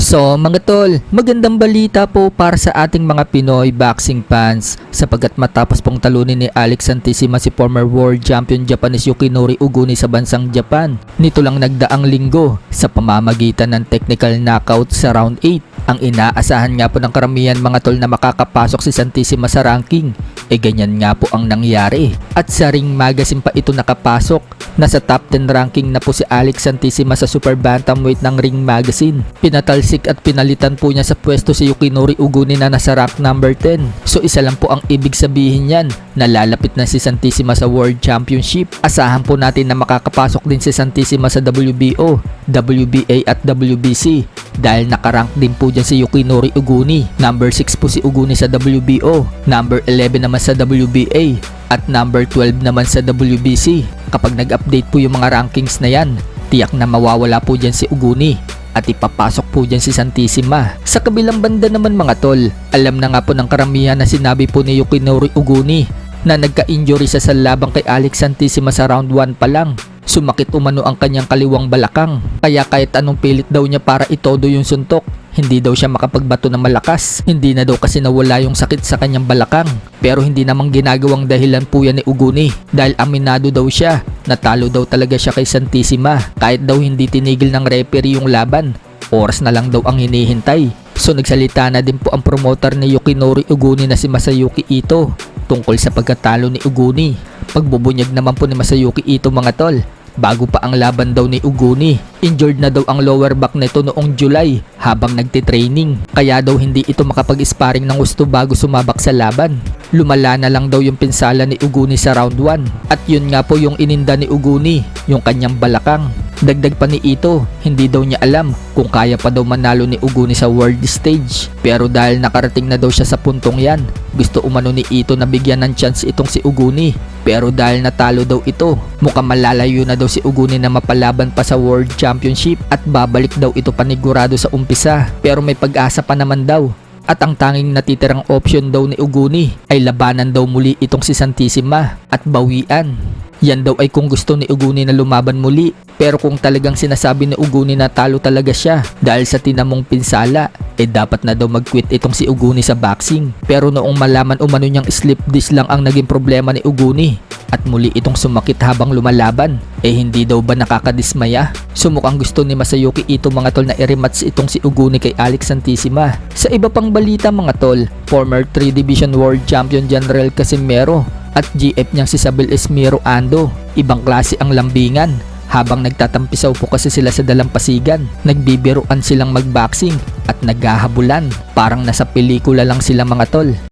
So mga tol, magandang balita po para sa ating mga Pinoy boxing fans sapagkat matapos pong talunin ni Alex Santissima si former world champion Japanese Yukinori Uguni sa bansang Japan nito lang nagdaang linggo sa pamamagitan ng technical knockout sa round 8. Ang inaasahan nga po ng karamihan mga tol na makakapasok si Santissima sa ranking, ganyan nga po ang nangyari at sa Ring Magazine pa ito nakapasok. Nasa top 10 ranking na po si Alex Santissima sa super bantamweight ng Ring Magazine. Pinatalsik at pinalitan po niya sa pwesto si Yukinori Uguni na nasa rank number 10. So isa lang po ang ibig sabihin niyan, nalalapit na si Santissima sa World Championship. Asahan po natin na makakapasok din si Santissima sa WBO, WBA at WBC dahil nakarank din po dyan si Yukinori Uguni. Number 6 po si Uguni sa WBO, number 11 naman sa WBA at number 12 naman sa WBC. Kapag nag-update po yung mga rankings na yan, tiyak na mawawala po dyan si Uguni at ipapasok po dyan si Santissima. Sa kabilang banda naman mga tol, alam na nga po ng karamihan na sinabi po ni Yukinori Uguni na nagka-injury sa labang kay Alex Santissima sa round 1 pa lang. Sumakit umano ang kanyang kaliwang balakang, kaya kahit anong pilit daw niya para itodo yung suntok, hindi daw siya makapagbato na malakas. Hindi na daw kasi nawala yung sakit sa kanyang balakang. Pero hindi namang ginagawang dahilan po yan ni Uguni dahil aminado daw siya. Natalo daw talaga siya kay Santissima kahit daw hindi tinigil ng referee yung laban. Oras na lang daw ang hinihintay. So nagsalita na din po ang promoter ni Yukinori Uguni na si Masayuki Ito tungkol sa pagkatalo ni Uguni. Pagbubunyag naman po ni Masayuki Ito mga tol, bago pa ang laban daw ni Uguni, injured na daw ang lower back nito noong July habang nagtitraining. Kaya daw hindi ito makapag-sparring ng gusto bago sumabak sa laban. Lumala na lang daw yung pinsala ni Uguni sa round 1. At yun nga po yung ininda ni Uguni, yung kanyang balakang. Dagdag pa ni Ito, hindi daw niya alam kung kaya pa daw manalo ni Uguni sa world stage. Pero dahil nakarating na daw siya sa puntong yan, gusto umano ni Ito na bigyan ng chance itong si Uguni. Pero dahil natalo daw ito, mukhang malalayo na daw si Uguni na mapalaban pa sa World Championship at babalik daw ito panigurado sa umpisa. Pero may pag-asa pa naman daw. At ang tanging natitirang option daw ni Uguni ay labanan daw muli itong si Santissima at bawian. Yan daw ay kung gusto ni Uguni na lumaban muli. Pero kung talagang sinasabi ni Uguni na talo talaga siya dahil sa tinamong pinsala, dapat na daw mag-quit itong si Uguni sa boxing. Pero noong malaman umano niyang slip disc lang ang naging problema ni Uguni at muli itong sumakit habang lumalaban, hindi daw ba nakakadismaya? Sumukhang gusto ni Masayuki Ito mga tol na i-rematch itong si Uguni kay Alex Santissima. Sa iba pang balita mga tol, former 3 Division World Champion General Casimero at GF niyang si Sabel Esmero Ando, ibang klase ang lambingan. Habang nagtatampisaw po kasi sila sa dalampasigan, nagbibiruan silang magboxing at naghahabulan. Parang nasa pelikula lang sila mga tol.